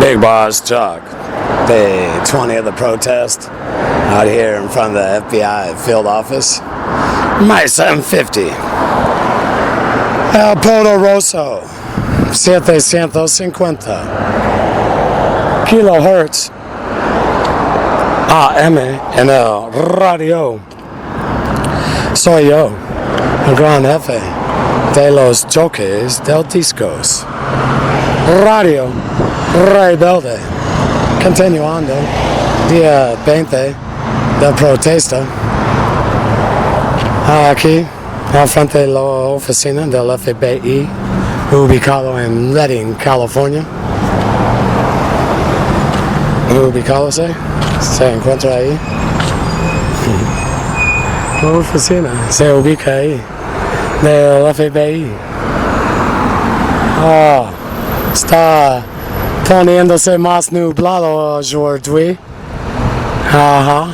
Big Boss Chuck, day 20 of the protest out here in front of the F.B.I. field office. My 750. El Poderoso, 750 kilohertz AM en el radio. Soy yo, el gran jefe de los choques del discos. Radio Rebelde, continuando, día 20 de protesta, aquí al frente de la oficina del F.B.I, ubicado en Redding, California. Ubicado se encuentra ahí. La oficina se ubica ahí, del F.B.I. Está poniéndose más nublado aujourd'hui. Ajá.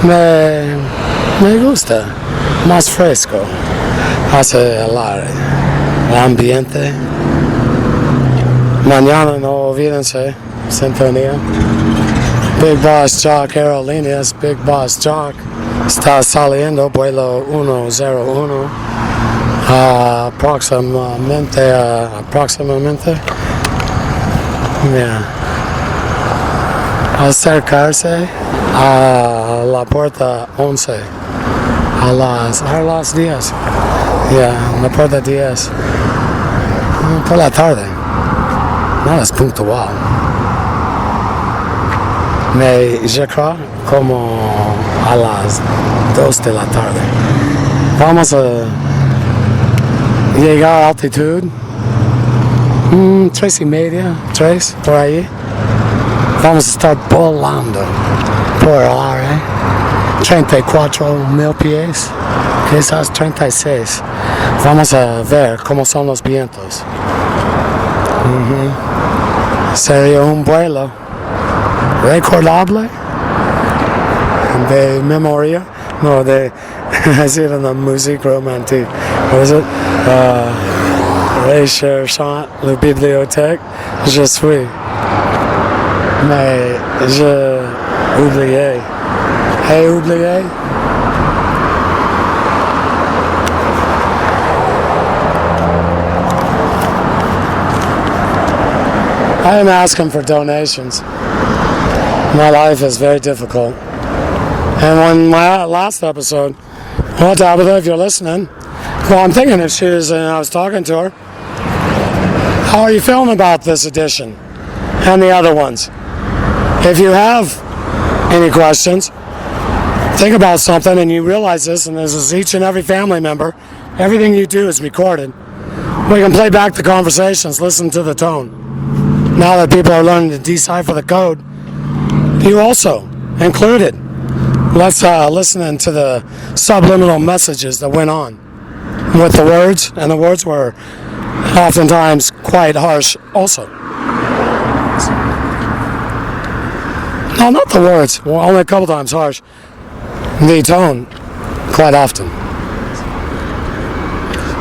Me gusta. Más fresco. Hace el ambiente. Mañana no olvídense. Sintonía. Big Boss Chuck Aerolíneas. Big Boss Chuck está saliendo vuelo 101. Aproximadamente. Acercarse a la puerta 11 a las 10. La puerta 10 por la tarde. No es puntual. Je crois como a las 2 de la tarde. Vamos a llegar a altitud 3:30, 3 por ahí. Vamos a estar volando por el aire 34,000 pies, quizás 36. Vamos a ver cómo son los vientos. Sería un vuelo recordable de memoria, no de decir una música romántica. What is it? Recherchant la bibliothèque, je suis. Mais je oublié. Hey, oublié? I am asking for donations. My life is very difficult. And on my last episode, well, Tabitha, if you're listening, well, I'm thinking if she was, and I was talking to her, how are you feeling about this edition and the other ones? If you have any questions, think about something and you realize this, and this is each and every family member, everything you do is recorded. We can play back the conversations, listen to the tone. Now that people are learning to decipher the code, you also included. Let's listen to the subliminal messages that went on with the words, and the words were oftentimes quite harsh also. No, not the words, well, only a couple times harsh. The tone, quite often.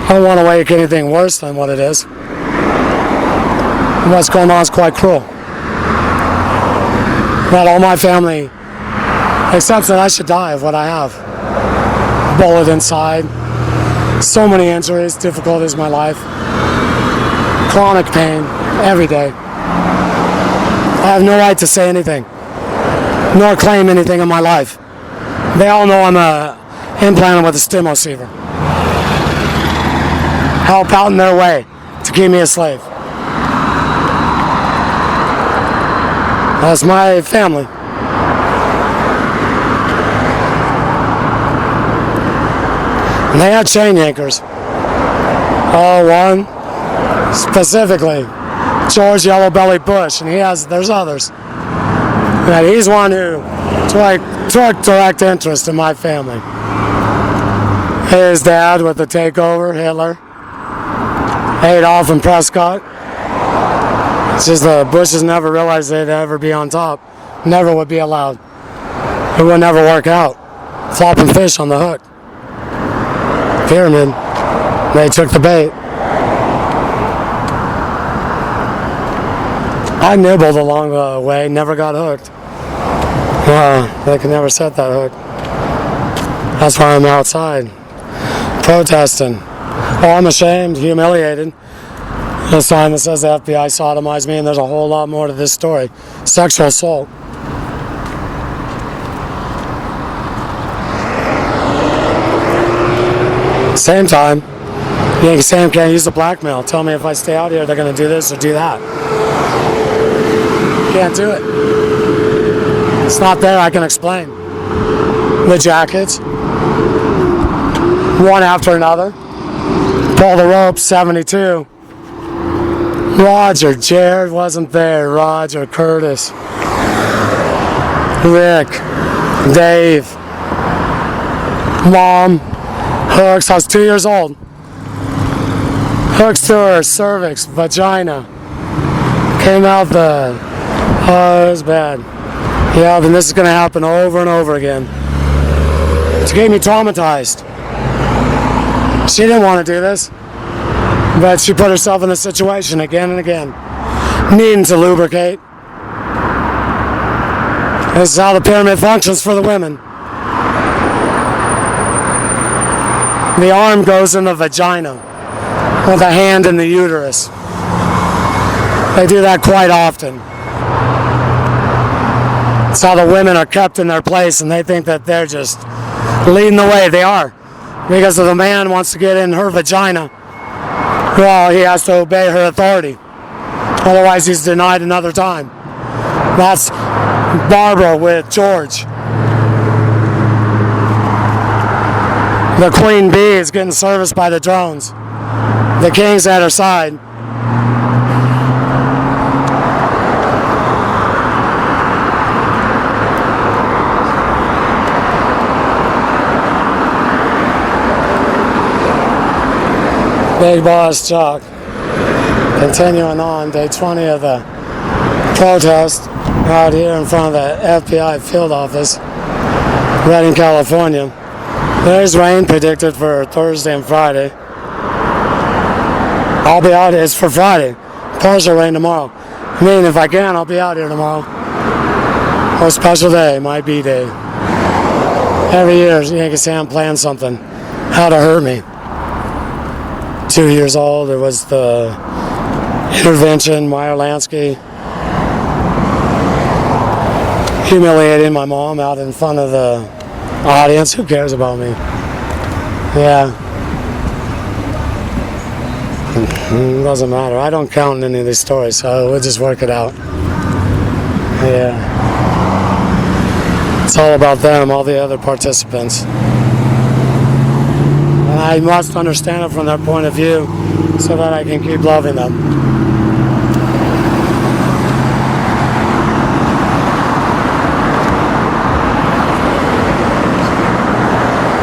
I don't want to make anything worse than what it is. What's going on is quite cruel. But all my family accepts that I should die of what I have. Bullet inside. So many injuries, difficult is my life. Chronic pain, every day. I have no right to say anything, nor claim anything in my life. They all know I'm implanted with a stim receiver. Help out in their way to keep me a slave. That's my family. And they had chain yankers. One specifically, George Yellow Belly Bush, and there's others. And he's one who took direct interest in my family. His dad with the takeover, Hitler, Adolf and Prescott. It's just the Bushes never realized they'd ever be on top. Never would be allowed. It would never work out. Flopping fish on the hook. Pyramid. They took the bait. I nibbled along the way, never got hooked. They could never set that hook. That's why I'm outside, protesting. Oh, I'm ashamed, humiliated. A sign that says the FBI sodomized me, and there's a whole lot more to this story. Sexual assault. Same time, Yankee Sam can't use the blackmail. Tell me if I stay out here, they're going to do this or do that. Can't do it. It's not there, I can explain. The jackets, one after another. Pull the rope, 72. Roger, Jared wasn't there. Roger, Curtis, Rick, Dave, Mom, hooks. I was 2 years old. Hooks to her cervix, vagina. Came out the... Oh, it was bad. Yeah, then this is going to happen over and over again. She gave me traumatized. She didn't want to do this, but she put herself in the situation again and again, needing to lubricate. This is how the pyramid functions for the women. The arm goes in the vagina, with the hand in the uterus. They do that quite often. It's how the women are kept in their place, and they think that they're just leading the way. They are. Because if the man wants to get in her vagina, well, he has to obey her authority. Otherwise, he's denied another time. That's Barbara with George. The Queen Bee is getting serviced by the drones. The King's at her side. Big Boss Chuck. Continuing on, day 20 of the protest out here in front of the F.B.I. field office, Redding, California. There's rain predicted for Thursday and Friday. I'll be out here. It's for Friday. Partial rain tomorrow. I mean, if I can, I'll be out here tomorrow. A special day, my B-day. Every year, Yankee Sam plans something. How to hurt me. 2 years old, it was the intervention, Meyer Lansky. Humiliating my mom out in front of the audience. Who cares about me? Yeah. It doesn't matter. I don't count in any of these stories, so we'll just work it out. Yeah. It's all about them, all the other participants. And I must understand it from their point of view so that I can keep loving them.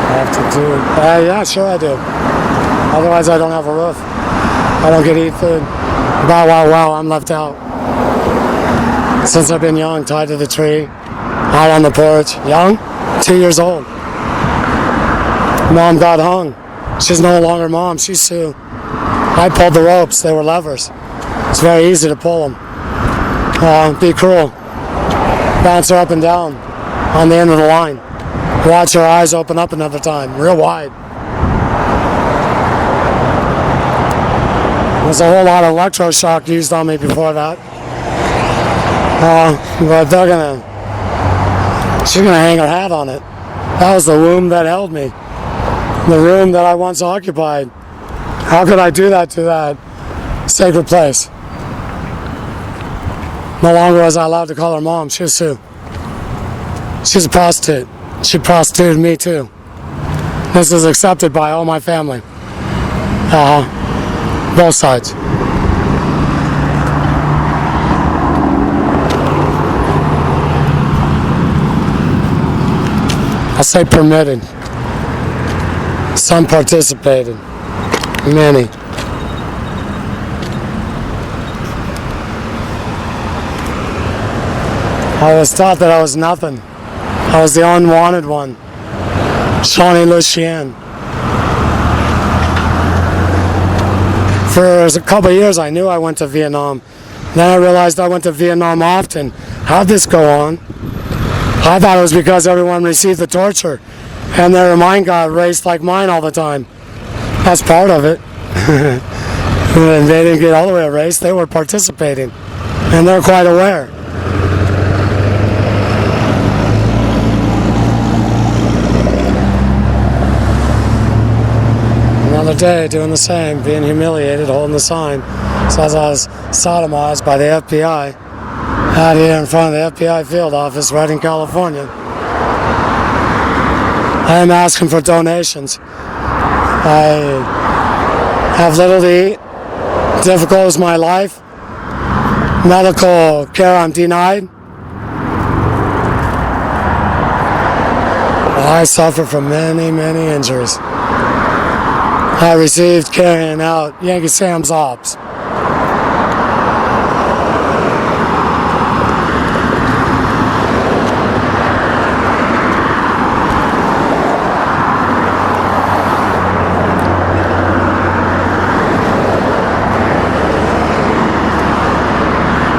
I have to do... yeah, sure I do. Otherwise I don't have a roof. I don't get to eat food. Wow, I'm left out. Since I've been young, tied to the tree, out on the porch. Young? 2 years old. Mom got hung. She's no longer mom, she's Sue. I pulled the ropes, they were levers. It's very easy to pull them. Be cruel. Bounce her up and down on the end of the line. Watch her eyes open up another time, real wide. There's a whole lot of electroshock used on me before that. But she's gonna hang her hat on it. That was the womb that held me. The room that I once occupied. How could I do that to that sacred place? No longer was I allowed to call her mom. She was Sue. She's a prostitute. She prostituted me too. This is accepted by all my family. Both sides. I say permitted. Some participated. Many. I was taught that I was nothing. I was the unwanted one. Shawnee Lucien. For a couple of years I knew I went to Vietnam Then I realized I went to Vietnam often. How'd this go on? I thought it was because everyone received the torture and their mind got erased like mine all the time. That's part of it. And they didn't get all the way erased. They were participating. And they're quite aware. Another day doing the same, being humiliated, holding the sign. So as I was sodomized by the FBI out here in front of the FBI field office right in California. I am asking for donations. I have little to eat. Difficult is my life. Medical care I'm denied. I suffer from many, many injuries. I received carrying out Yankee Sam's ops.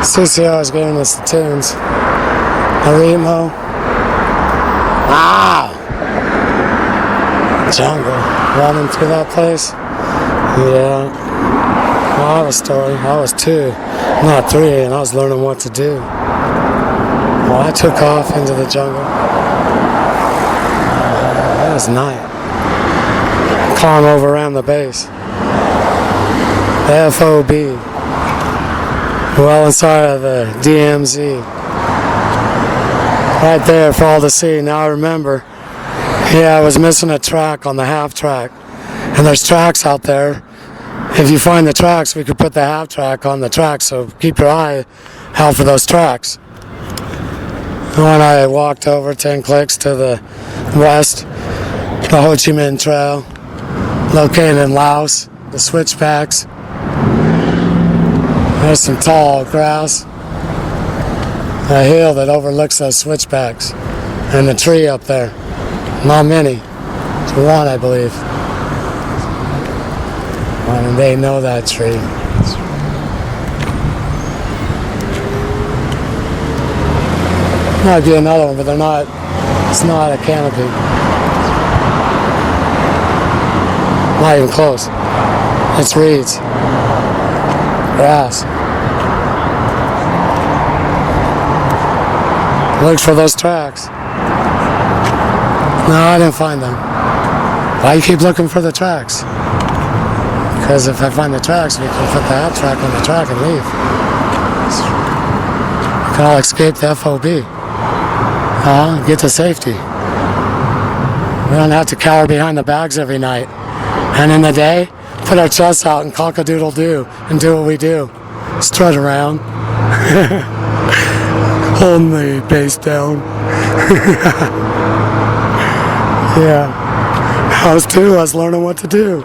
CCR is giving us the tunes. Arimo. Jungle. Running through that place. Yeah. Well, I have a story. I was 2, not 3, and I was learning what to do. Well, I took off into the jungle. It was night. Calm overran the base. The F.B.I. Well inside of the DMZ. Right there for all to see. Now I remember, yeah, I was missing a track on the half track. And there's tracks out there. If you find the tracks, we could put the half track on the track, so keep your eye out for those tracks. When I walked over 10 clicks to the west, the Ho Chi Minh Trail, located in Laos, the switchbacks. There's some tall grass, a hill that overlooks those switchbacks, and the tree up there. Not many. It's one, I believe. And they know that tree. Might be another one, but they're not. It's not a canopy. Not even close. It's reeds. Grass. Look for those tracks. No, I didn't find them. Why you keep looking for the tracks? Because if I find the tracks, we can put the half track on the track and leave. We can all escape the FOB. Get to safety. We don't have to cower behind the bags every night. And in the day, put our chests out and cock-a-doodle-doo and do what we do. Strut around. Holding the base down. Yeah. I was 2. I was learning what to do.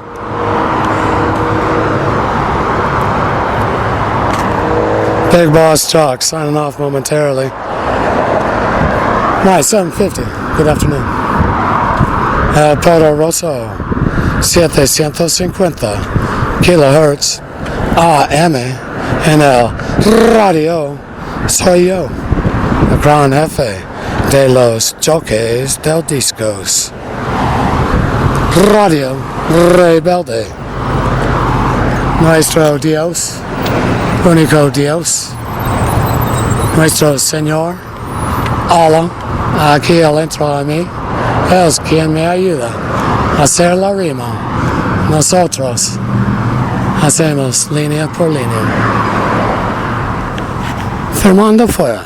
Big Boss Chalk signing off momentarily. Nice, 7:50. Good afternoon. Poro Rosso. 750 kilohertz AM en el radio soy yo, el gran jefe de los jockeys del discos. Radio Rebelde. Nuestro Dios, único Dios, nuestro Señor, Allah, aquí adentro de mí, es quien me ayuda a hacer la rima. Nosotros hacemos línea por línea. Firmando fuera.